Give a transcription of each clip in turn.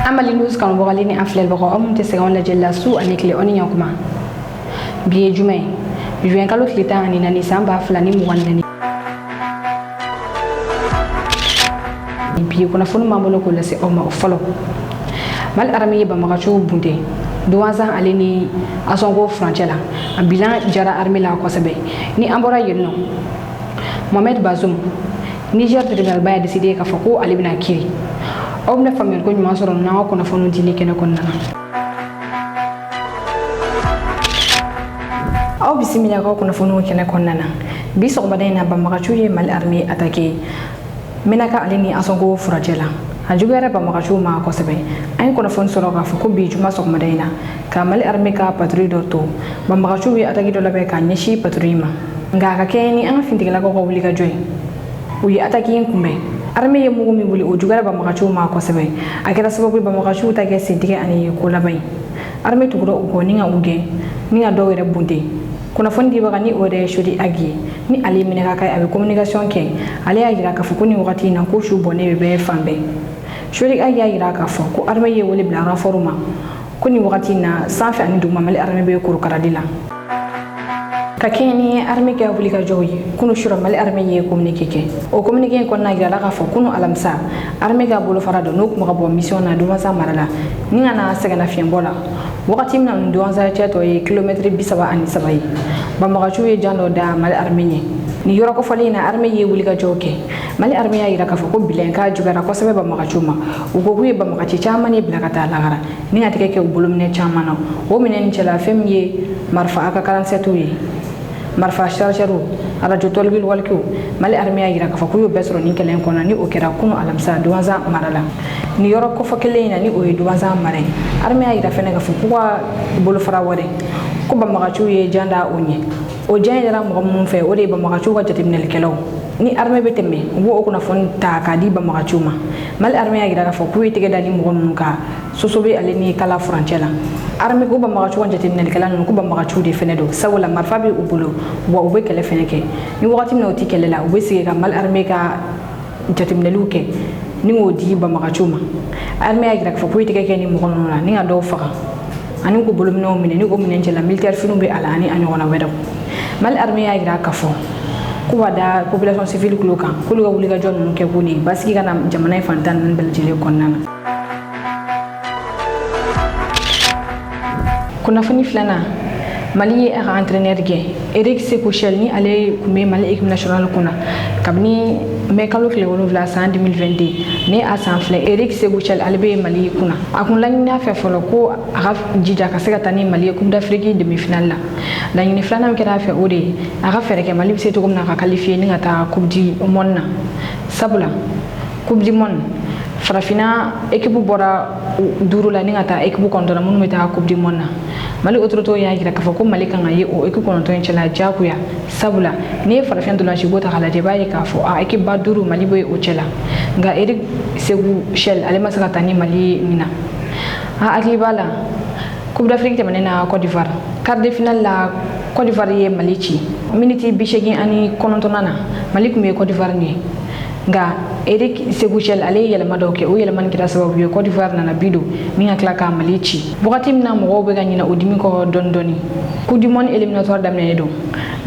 amali news kan bogali ni aflel bako amunte segon la jella su anikle oni yakuma biye jumay juin kalo klita ani nani samba fulani muwanani biye kuna funu mamolo ko lase o ma folo mal armi ba magacho bunde duwaza alini asongo franchela abila jara armi la ko sabe ni ambora yenno Mohamed Bazoum Niger tribunal ba décidé ka fako ali bina kiri obna famel ko nyuma soro na ko na fonu dini kene kon nana aw bisimila ko na fonu kene kon nana bi so badena ba magachuye mal army attaqué menaka alini asongo frajela ajugara ba magachu ma ko sebe ay ko na fonu soro ka fako bi juma so madina ka mal army ka patrouille dorto ba magachu wi attaqué do labe ka nyeshi patrouille nga ka keni an fintigala ko wuli ka joy uyi attaqué kumbe arme ye mugu mi wuli o jugara ba magachu ma ko sebe akira sababu ba magachu ta ke sintige ani ko labai arme tuguro ko ninga uge ninga do were bunde kuna fondi ba ni ore shudi agi ni ali mine ka kai abi communication ke ali ya gira ka fukuni wakati na ko shu bone be fambe shudi agi ya gira ka ko arme ye wuli bla raforuma kuni wakati na safi ani duma mali arme be ko karadila kakeni arme ke wuli ka joyi kunu shura mali arme ye communiquer ke o communiquer ko na gira la ka fo kunu alamsa arme ga bolo farado nok mo bo mission na do sa marala ni ngana sega na fiembola wakati mna ndo anza chato ye kilometre bisaba ani sabai ba mo gachu ye jando da mali arme ni yoro ko falina arme ye wuli ka joke mali arme ya ira ka fo ko bilen ka jugara ko sabe ba mo gachu ma ugo kuye ba mo gachi chama ni bila kata lagara ni ngati ke bulum ne chama no o minen chela fem ye marfa aka 47 ye marfa chargeru ala jotol bil walku mali armiya gira ka fakuyo besro ni kelen kona ni o kera kuno alamsa duwanza marala ni yoro ko fakelena ni o duwanza mare armiya gira fene ka fukuwa bolo fara wore ko ba magachu ye janda onye o jandara mo mun fe o de ba magachu wa jatimnel kelo ni arme beteme wo ko na fon ta ka di ba magachu ma mali armiya gira ka fakuyo tege dali mo mun ka sosobe aleni kala franchela arme ko ba magachu wanja timnel kala no ko ba magachu de fenedo sawla marfa bi ubulo wa ube kele feneke ni wakati na oti kele la ube sige ka mal arme ka jatimneluke ni ngodi ba magachu ma arme agira ka fuiti ke ni mo kono la ni ngado faka ani ko bolum no mine ni ko mine jela militaire finu be ala ani ani wona wedo mal arme agira ka fo ko wada population civile ko loka ko loka wuli ga jonno ke ko ni baski kana jamana fantan nan beljele konnana kuna fani flana mali a entraîneur ge Eric Sekouchel ni ale kume mali équipe nationale kuna kabni me kalo kle wonu vla san 2022 ne a san fle Eric Sekouchel albe mali kuna akun la ni afa folo ko aga jija ka sega tani mali coupe d'Afrique demi finale la ni flana ke rafa ode aga fere ke mali se to comme na ka qualifier ni ngata coupe du monde sabula coupe du monde farafina équipe bora duru la ni ngata équipe kontora munu meta coupe du monde mali otroto ya gira ka fako mali kan ayi o équipe konto en chala jakuya sabula ne farafina dola shi gota kala de baye ka fo a équipe ba duru mali boy o chala nga Eric Sekouchel ale masaka tani mali mina a akibala coupe d'Afrique temanena Côte d'Ivoire quart de finale la Côte d'Ivoire ye mali ci miniti bishegi ani konontonana mali kumé Côte d'Ivoire ni nga Eric Sekouchel ale yele madoke o yele man kira sababu yo Côte d'Ivoire na bido mi ngakla ka malici bukati mina mo be ganyina odimi ko dondoni coupe du monde éliminatoire damne do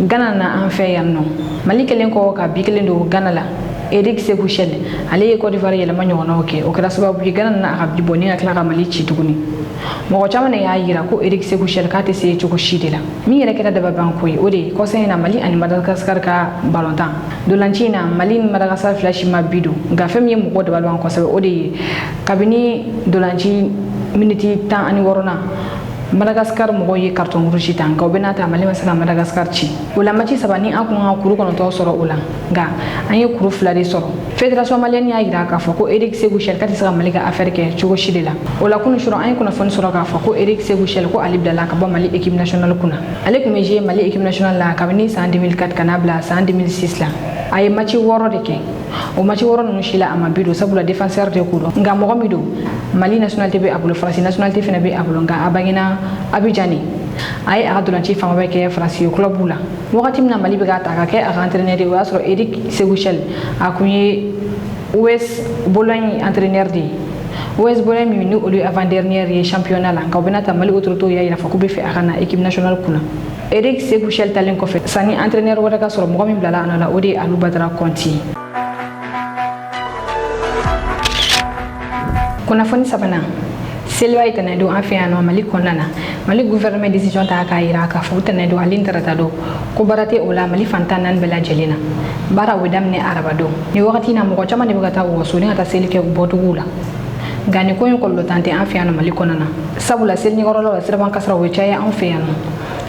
Ghana na en fait yanno malike len ko ka bikelen do Ghana la Eric Sekouchel ale Côte d'Ivoire yele man yono ke o kira sababu Ghana na habdi boni ngakla ka malici tuguni mo ko chama ne ya yira ko Eric Sekouchel ka te se choko shidela mi yele keta daba bankoy ode ko sayna mali ani Madagascar ka balontan do lanchina mali Madagascar flash ma bido nga fem yem ko daba banko sabe ode kabini do lanchi miniti tan ani worona Madagascar mo yi carton rouge tan ko benata mali masala Madagascar ci wala machi sabani akun akuru kono to soro ula nga anye kuru flade soro fédération malienne ya ira ka fako Eric Sekouchel kati sara malika affaire ke chogo shidela wala kunu shuro anye kuna fon soro ka fako Eric Sekouchel ko alib dala ka ba mali équipe nationale kuna ale ko meje mali équipe nationale la kabini sa 2004 kanabla sa 2006 la ay machi woro de ke o machi woro no shila ama bido sabula défenseur de kudo nga mo mido mali nationalité be abulo France nationalité fena be abulo nga abagina abidjani ay adulanchi fama be ke France club bula wakati mna mali be gata ka ke entraîneur de wasro Eric Sekouchel akunye US Bologne entraîneur de OS Bolem mi olu avant-dernière championnat la ka benata Mali autorité ya ira fa ko be fe akana équipe nationale kuna Eric Segouchel talen ko fe sani entraîneur wala ka soro mo min blala anala odi Alou Badara Conti kuna foni sabana Selwa itana do afiano Mali konana Mali gouvernement décision ta ka ira ka fu tana do alin tarata do ko barate ola Mali fantanan bela jelina bara wedam ne arabado ni wakati na mo chama ne bugata wo so ni ata selike bodugula gani ko yon kollo tante afiano Mali konana sabula sel ni gorolo la siraban kasra we chaya afiano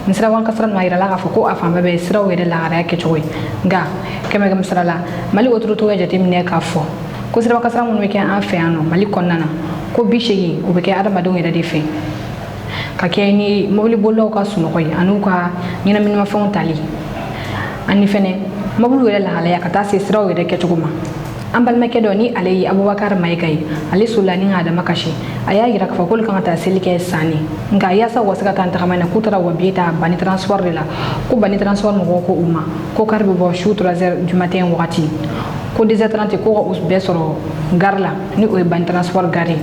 ni siraban kasra no ira la ka fu ko afamba be sira we de la ara ke choy ga keme gam sirala Mali otru to jati mine ka fo ko siraban kasra mun we ke afiano Mali konana ko bishegi o be ke adama do ira defe ka keni mobili bollo ka suno koy anuka nyina minima fon tali ani fene mobulu wala la halaya kata se siraw wede ke tuguma ambal makedoni alayi Abubakar Maikay ali sulani ngada makashi aya gira ka fakol kan ta selike sani nga ya sa wasaka kan ta kamana kutara wabita bani transfer la ko bani transfer mo ko uma ko karbe bo shoot 3h du matin wakati ko 10h30 ko us besoro garla ni o bani transfer gari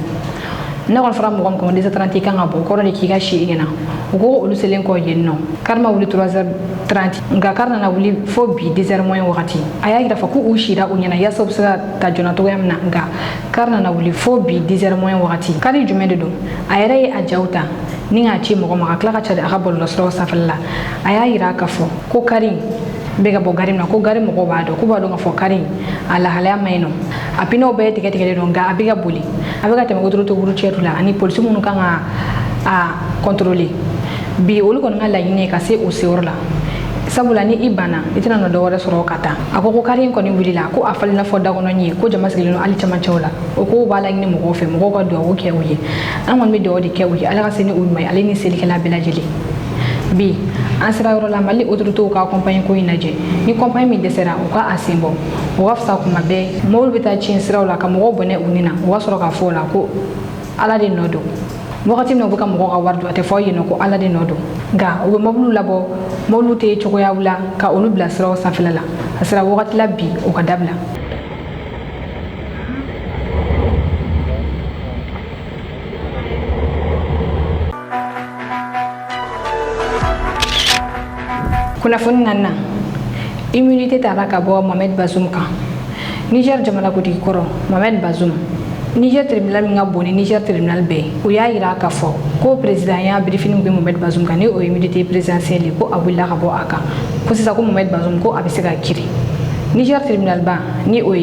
na kon fram mo ko 10h30 kan abo ko ro ki ga shi ina ko ulu selen ko yenno karma wuli 3h30 nga karna na wuli fo bi 10h moins wakati aya gira fa ku ushira unyana ya sobsa ta jona to yamna nga karna na wuli fo bi 10h moins wakati kari jumede do ayara yi ajauta ninga chi mo ma kala ka chade akabol losro safalla aya ira ka fo ko kari bega bo garim na ko garim mo bado ko bado nga fo kari ala hala mayno apino be tikete do nga abiga buli abiga te mo to buru chetula ani police munu kanga a contrôler bi olu kon ngala yine ka se o seorla sabula ni ibana itina no do wara soro kata akoko karin ko ni wulila ko afal na foda ko no nyi ko jama sigilino ali chama chola o ko bala ni mo ko fe mo ko do wo ke wuye amon mi do di ke wuye ala ka seni ulmay ali ni seli kala bela jeli bi ansira yoro la Mali autorité ka accompagner ko inaje ni compagnie mi desera o ka asimbo o wafsa ko mabe mo bita chin sira la ka mo bone unina o wasoro ka fola ko ala de nodo wakati no buka mo ka wardu ate fo yino ko ala de nodo ga o mobulu labo molu te choko ya wula ka onu bla sira sa filala asira wakati la bi o ka dabla kuna fonni nanna immunité taraka bo Mohamed Bazoum ka Niger jamana ko koro Mohamed Bazoum Niger tribunal nga boni Niger tribunal be o ya ira ka fo ko president ya briefing be Mohamed Bazoum ka ni o immunité présidentielle ko abulla ka bo aka ko sisa ko Mohamed Bazoum ko abisega kiri Niger tribunal ba ni o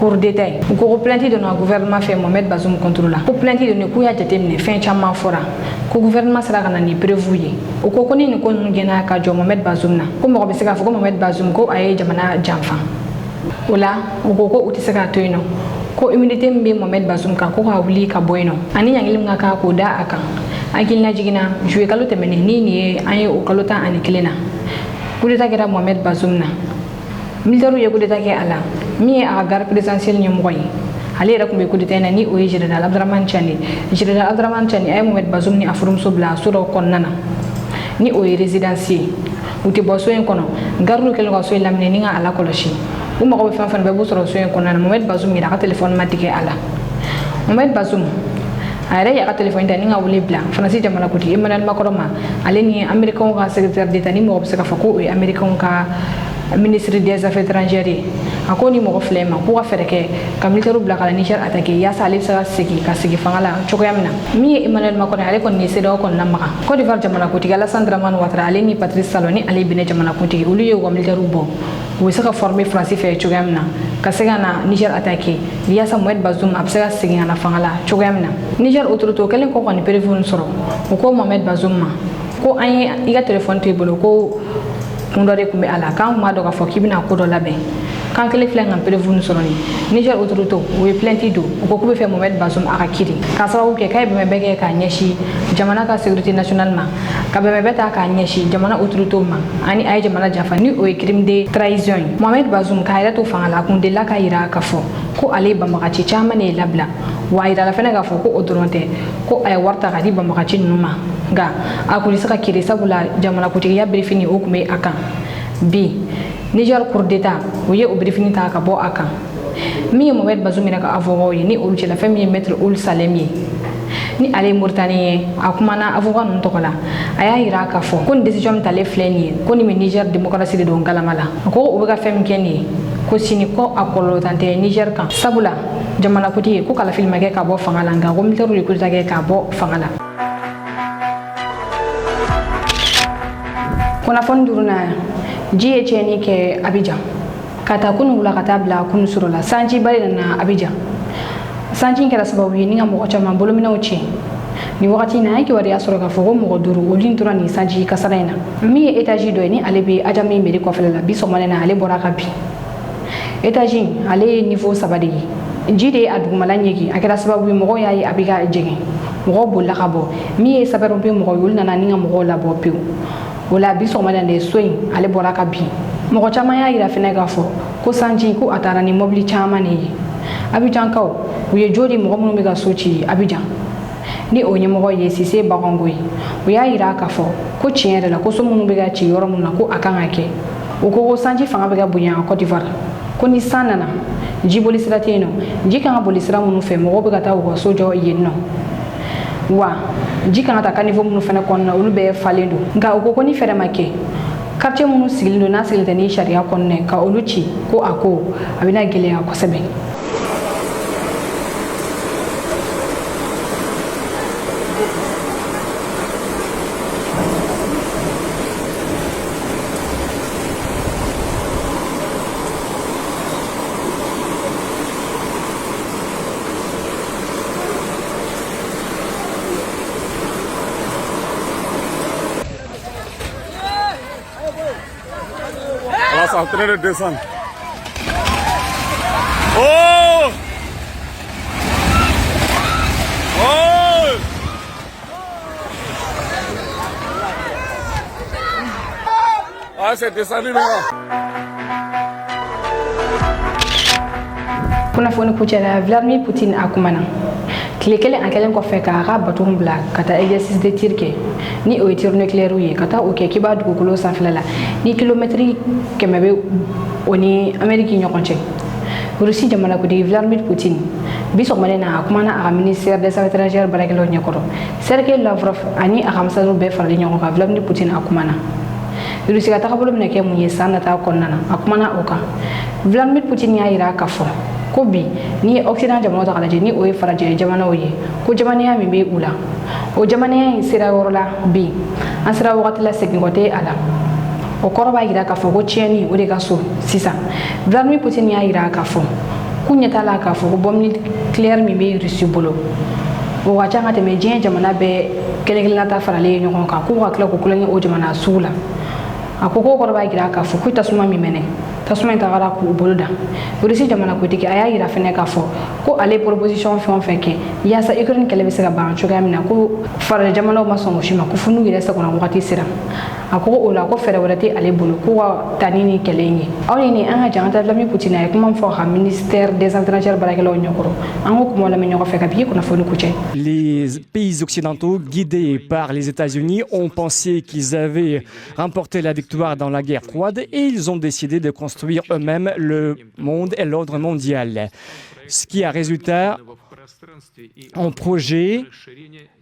cour d'état ko plainte de no gouvernement fait Mohamed Bazoum contrôle ko plainte de ne ko ya jatemne fin chama fora ko gouvernement sera kana ni prévoyer o ko koni ni ko ngena ka jo Mohamed Bazoum na ko mo be sega fo ko Mohamed Bazoum ko ay jamana jamfa ola o ko utisega toyno ko immunité mbe Mohamed Bazoum ka ko hawli ka boyno ani yangilim nga ka ko da aka akil na jigina jouer kalo temene ni ay o kalota ani kelena kudeta gera Mohamed Bazoum na militaire ye kudeta ke ala mi a gar présidentiel nyum koy ale ra kumbe kudeta na ni o général Abdourahmane Tiani ay Mohamed Bazoum ni afurum sobla suro konnana ni o résidencier uti boso en kono garlu kel ko so lamne ni nga ala koloshi uma ko fan be busoro so en kono Mohamed Bazoum ni da téléphone matike ala Mohamed Bazoum ayre ya téléphone tani nga wuli bla franci jamana kuti Emmanuel Macron ma ale ni américain ka secrétaire d'état ni mo ko saka fako américain ka ministre des affaires étrangères akoni mo ko flema ko ka fereke ka militaire bla kala Niger attaquer ya salib sa sigi ka sigi fangala chokoyamna mi Emmanuel Macron ale kon ni sedo kon namaka Côte d'Ivoire jamana kuti gala Sandra Man Ouattara ale ni Patrice Talon ale bine jamana kuti ulu yo ko militaire bo we saka former français fe chokoyamna ka sega na Niger attaquer ya sa Mohamed Bazoum absega sigi na fangala chokoyamna Niger autorité kelen ko kon prévu soro ko Mohamed Bazoum ma ko ay iga téléphone te bolo ko ndore kumbe ala kan ma do ka fo kibina ko do labe kan kele flenga prévu soroni Niger autorité we plainte do ko ko be fe Mohamed Bazoum aka kiri ka sawu ke kay be bege ka nyeshi jamana ka sécurité nationale ma ka be beta ka nyeshi jamana autorité ma ani ay jamana jafani o crime de trahison Mohamed Bazoum ka ira to fangala kun de la ka ira ka fo ko ale ba maka ci chamane labla wa ira la fena ga fo ko autorité ko ay warta ga di ba maka ci numa ga akuli saka kiri sabula jamana kuti ya briefing o kume akan bi Niger cour d'état oye o briefing ta ka bo akan min ye Mohamed Bazoum yɛrɛ ka avocat ye ni olu cɛla fɛn min ye maître Ould Salem ye ni ale ye Mauritanie ye a kumana avocat ninnu tɔgɔ la a y'a yira k'a fɔ ko nin décision min talen filɛ nin ye ko nin bɛ Niger démocratie de don galama la ko u bɛ ka fɛn min kɛ nin ye ko sini ko a kɔlɔlɔ tan tɛ Niger kan sabula jamanakuntigi ye ko kalafili ma kɛ ka bɔ fanga la nka ko militaire de coup d'état kɛ ka bɔ fanga la. Kunnafoni duurunan ji ye tiɲɛni kɛ Abidjan ka taa kunun wula ka taa bila kunun suro la sanjiba de nana Abidjan sanji kɛra sababu ye ni ka mɔgɔ caman bolominɛw tiɲɛ ni wagati in na an ye kibaruya sɔrɔ k'a fɔ ko mɔgɔ 5 olu tora nin sanji kasara in na min ye étage dɔ ye ni ale bɛ Adjamé mairie kɔfɛla la bi sɔgɔmada in na ale bɔra ka bin étage ale ye niveau 3 de ye ji de ye a dugumala ɲɛgi a kɛra sababu ye mɔgɔw y'a ye a bɛ ka jɛngɛn mɔgɔw bolila ka bɔ min ye sapeur pompier mɔgɔw ye olu nana ni ka mɔgɔw labɔ pewu o la bi sɔgɔmada in de so in ale bɔra ka bin mɔgɔ caman y'a yira fɛnɛ k'a fɔ ko sanji ko a taara ni mobili caman de ye Abidjankaw u ye jo di mɔgɔ minnu bɛ ka so ci Abidjan ni o ɲɛmɔgɔ ye Sise Bakongo ye u y'a yira k'a fɔ ko tiɲɛ yɛrɛ la ko so minnu bɛ ka ci yɔrɔ minnu na ko a kan ka kɛ u ko sanji fanga bɛ ka bonya Côte d'Ivoire ko ni san nana ji boli sira tɛ yen nɔ ji kan ka boli sira minnu fɛ mɔgɔw bɛ ka taa u ka so jɔ yen nɔ wa ji kan ka taa caniveau minnu fɛnɛ kɔnɔna olu bɛɛ falen don nka u ko ni fɛɛrɛ ma kɛ quartier minnu sigilen don n'a sigilen tɛ ni sariya kɔnɔna ka olu ci ko a bɛna gɛlɛya kosɛbɛ. C'est en train de descendre. Oh! Oh! Ah, c'est descendu maintenant. Kunnafoni kucɛla Vladimir Poutine a kumana tile kelen a kɛlen kɔfɛ k'a ka bateau bila ka taa exercice de tir kɛ ni o ye tir nucléaire ye ka taa o kɛ k'i b'a dugukolo sanfɛla la ni kilomɛtiri 100 bɛ o ni Amérique ɲɔgɔn cɛ Russie jamanakuntigi Vladimir Poutine bi sɔgɔmada in na a kumana a ka ministère des affaires étrangères baarakɛlaw ɲɛkɔrɔ Sergei Lavrov ani a ka ambassadeur bɛɛ faralen ɲɔgɔn kan Vladimir Poutine a kumana Russie ka tagabolo bɛna kɛ mun ye san nata kɔnɔna na a kumana o kan Vladimir Poutine y'a yira k'a fɔ ko bi ni ye Occident jamanaw ta k'a lajɛ ni o ye farajɛ jamanaw ye ko jamanaya min bɛ u la o jamanaya in sera yɔrɔ la bi an sera wagati la seginkɔ tɛ a la o kɔrɔ b'a yira k'a fɔ ko tiɲɛni o de ka so sisan Vladimir Poutine y'a yira k'a fɔ k'u ɲɛ t'a la k'a fɔ ko bombe nucléaire min bɛ Russie bolo o ka ca ka tɛmɛ diɲɛ jamana bɛɛ kelen-kelenna ta faralen ɲɔgɔn kan k'u ka tila k'u kulonkɛ o jamana sugu la a ko k'o kɔrɔ b'a yira k'a fɔ ko tasuma min mɛnɛ tasuma in tagara k'u bolo da Russie jamanakuntigi a y'a yira fɛnɛ k'a fɔ ko ale proposition fɛn o fɛn kɛ yaasa Ukraine kɛlɛ bɛ se ka ban cogoya min na ko farajɛ jamanaw ma sɔn o si ma ko fo n'u yɛrɛ sagona wagati sera a ko o la ko fɛɛrɛ wɛrɛ tɛ ale bolo k'u ka taa ni kɛlɛ in ye aw ni nin an ka jan ta Vladimir Poutine a ye kuma fɔ ka ministère des affaires étrangères baarakɛlaw ɲɛkɔrɔ an ko kuma lamɛn ɲɔgɔn fɛ ka bi kunnafoni kucɛ. Les pays occidentaux guidés par les États-Unis ont pensé qu'ils avaient remporté la victoire dans la guerre froide et ils ont décidé de construire eux-mêmes le monde et l'ordre mondial. Ce qui a résulté en projet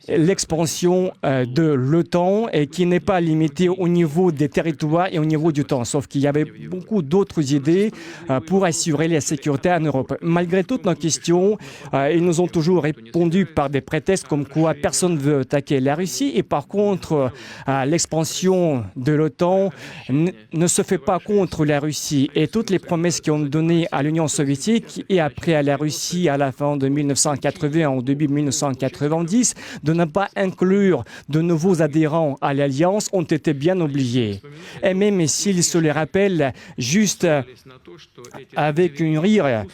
l'expansion de l'OTAN et qui n'est pas limitée au niveau des territoires et au niveau du temps, sauf qu'il y avait beaucoup d'autres idées pour assurer la sécurité en Europe. Malgré toutes nos questions, ils nous ont toujours répondu par des prétextes comme quoi personne ne veut attaquer la Russie et par contre l'expansion de l'OTAN ne se fait pas contre la Russie et toutes les promesses qu'ils ont données à l'Union soviétique et après à la Russie à la fin de 1980 au début 1990 de ne pas inclure de nouveaux adhérents à l'Alliance ont été bien oubliés. Et même s'ils se les rappellent juste avec une rire,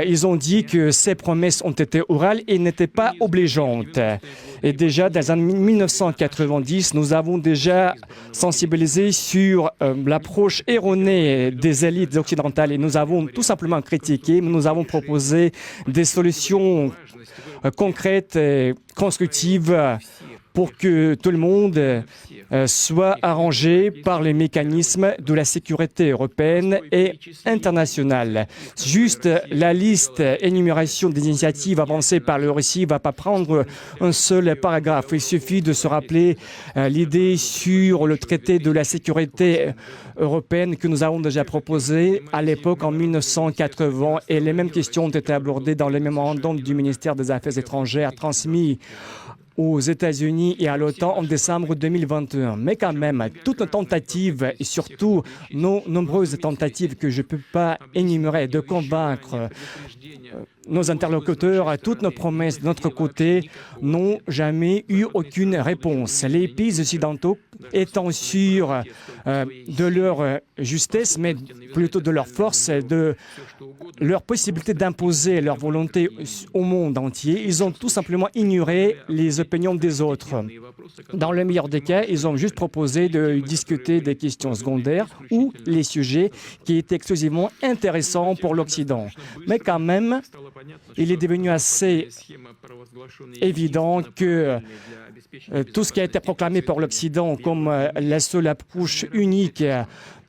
ils ont dit que ces promesses ont été orales et n'étaient pas obligeantes. Et déjà, dans les années 1990, nous avons déjà sensibilisé sur l'approche erronée des élites occidentales et nous avons tout simplement critiqué, mais nous avons proposé des solutions concrètes et constructives pour que tout le monde soit arrangé par les mécanismes de la sécurité européenne et internationale. Juste la liste, énumération des initiatives avancées par la Russie ne va pas prendre un seul paragraphe. Il suffit de se rappeler l'idée sur le traité de la sécurité européenne que nous avons déjà proposé à l'époque en 1980 et les mêmes questions ont été abordées dans le mémorandum du ministère des Affaires étrangères transmis aux États-Unis et à l'OTAN en décembre 2021. Mais quand même, toute nos tentatives et surtout nos nombreuses tentatives que je ne peux pas énumérer de convaincre nos interlocuteurs, toutes nos promesses de notre côté n'ont jamais eu aucune réponse. Les pays occidentaux étant sûrs de leur justesse, mais plutôt de leur force, de leur possibilité d'imposer leur volonté au monde entier, ils ont tout simplement ignoré les opinions des autres. Dans le meilleur des cas, ils ont juste proposé de discuter des questions secondaires ou les sujets qui étaient exclusivement intéressants pour l'Occident. Mais quand même, il est devenu assez évident que tout ce qui a été proclamé par l'Occident comme la seule approche unique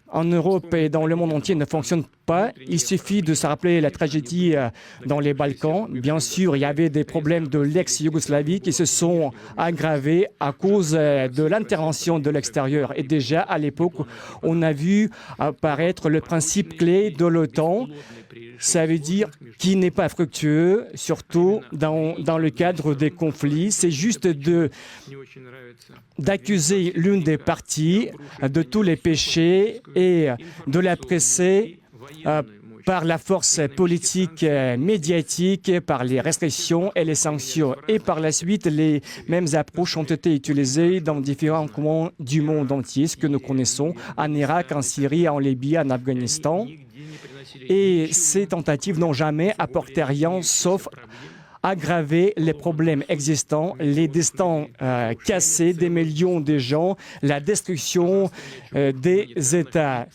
en Europe et dans le monde entier ne fonctionne pas. Il suffit de se rappeler la tragédie dans les Balkans. Bien sûr, il y avait des problèmes de l'ex-Yougoslavie qui se sont aggravés à cause de l'intervention de l'extérieur. Et déjà, à l'époque, on a vu apparaître le principe clé de l'OTAN. Ça veut dire qu'il n'est pas fructueux, surtout dans le cadre des conflits. C'est juste d'accuser l'une des parties de tous les péchés et de la presser par la force politique, médiatique, par les restrictions et les sanctions. Et par la suite, les mêmes approches ont été utilisées dans différents coins du monde entier, ce que nous connaissons en Irak, en Syrie, en Libye, en Afghanistan. Et ces tentatives n'ont jamais apporté rien, sauf aggraver les problèmes existants, les destins cassés des millions de gens, la destruction des États,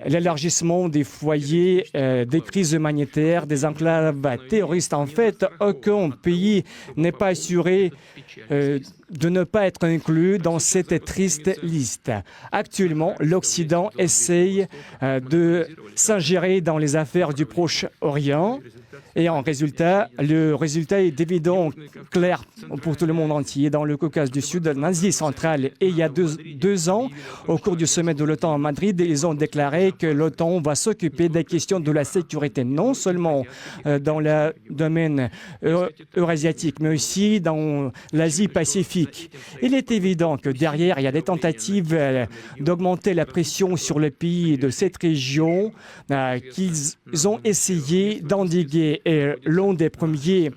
l'élargissement des foyers, des crises humanitaires, des enclaves terroristes. En fait, aucun pays n'est pas assuré de ne pas être inclus dans cette triste liste. Actuellement, l'Occident essaye de s'ingérer dans les affaires du Proche-Orient. Et en résultat, le résultat est évident, clair pour tout le monde entier. Dans le Caucase du Sud, en Asie centrale, et il y a deux ans, au cours du sommet de l'OTAN à Madrid, ils ont déclaré que l'OTAN va s'occuper des questions de la sécurité, non seulement dans le domaine eurasiatique, mais aussi dans l'Asie-Pacifique. Il est évident que derrière, il y a des tentatives d'augmenter la pression sur les pays de cette région qu'ils ont essayé d'endiguer. Et l'un des premiers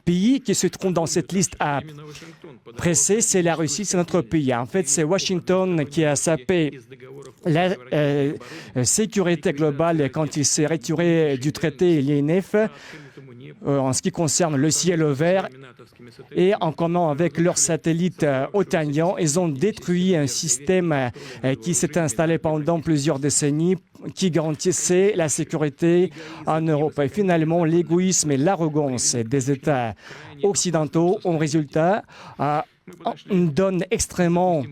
pays qui se trouve dans cette liste à presser, c'est la Russie, c'est notre pays. En fait, c'est Washington qui a sapé la sécurité globale quand il s'est retiré du traité l'INF en ce qui concerne le ciel vert. Et en commun avec leurs satellites otaniens, ils ont détruit un système qui s'est installé pendant plusieurs décennies qui garantissait la sécurité en Europe. Et finalement, l'égoïsme et l'arrogance des États occidentaux ont résultat à une donne extrêmement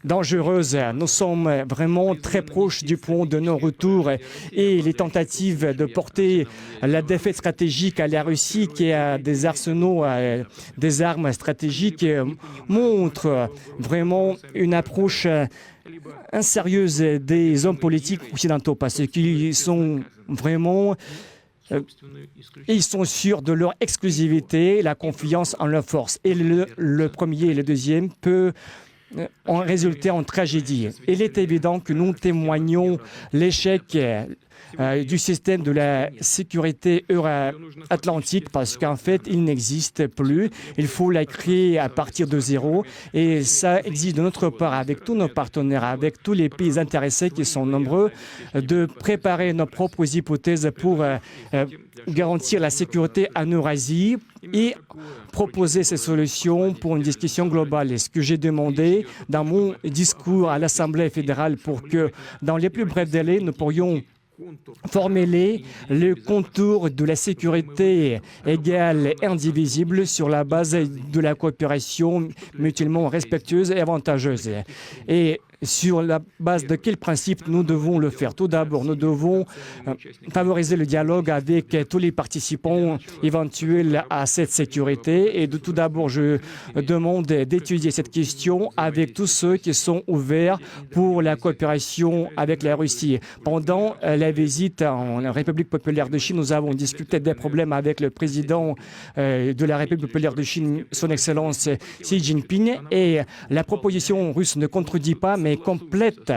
dangereuse. Nous sommes vraiment très proches du point de non-retour et les tentatives de porter la défaite stratégique à la Russie qui a des arsenaux, des armes stratégiques montrent vraiment une approche insérieuse des hommes politiques occidentaux parce qu'ils sont vraiment ils sont sûrs de leur exclusivité, la confiance en leur force. Et le premier et le deuxième peut en résulter en tragédie. Il est évident que nous témoignons l'échec du système de la sécurité euro-atlantique parce qu'en fait, il n'existe plus. Il faut la créer à partir de zéro et ça exige de notre part, avec tous nos partenaires, avec tous les pays intéressés qui sont nombreux, de préparer nos propres hypothèses pour garantir la sécurité en Eurasie et proposer ces solutions pour une discussion globale. Et ce que j'ai demandé dans mon discours à l'Assemblée fédérale pour que, dans les plus brefs délais, nous pourrions formuler le contour de la sécurité égale et indivisible sur la base de la coopération mutuellement respectueuse et avantageuse. Et sur la base de quels principes nous devons le faire? Tout d'abord, nous devons favoriser le dialogue avec tous les participants éventuels à cette sécurité. Et tout d'abord, je demande d'étudier cette question avec tous ceux qui sont ouverts pour la coopération avec la Russie. Pendant la visite en République populaire de Chine, nous avons discuté des problèmes avec le président de la République populaire de Chine, son Excellence Xi Jinping. Et la proposition russe ne contredit pas, mais complète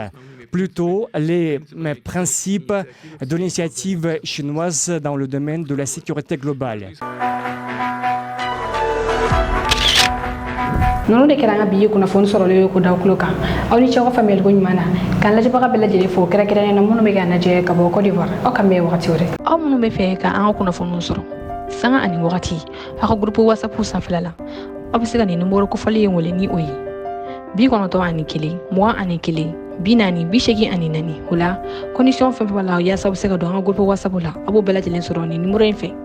plutôt les principes de l'initiative chinoise dans le domaine de la sécurité globale. noonu de kɛra an ka bi kunnafoni sɔrɔlen ye ko da kulo kan aw ni cɛw ka faamuyali ko ɲuman na k'an lajɛbaga bɛɛ lajɛlen fo kɛrɛnkɛrɛnnen na minnu bɛ k'an lajɛ ka bɔ Côte d'Ivoire aw ka mɛn wagati wɛrɛ aw minnu bɛ fɛ ka an ka kunnafoniw sɔrɔ sanga ani wagati aw ka groupe WhatsApp sanfɛla la aw bɛ se ka nin numéro kofɔli in wele ni o ye 91 21 41 40 84 o la condition fɛn fɛn b'a la yaasa aw bɛ se ka don an ka groupe WhatsApp la a b'o bɛɛ lajɛlen sɔrɔ nin numéro in fɛ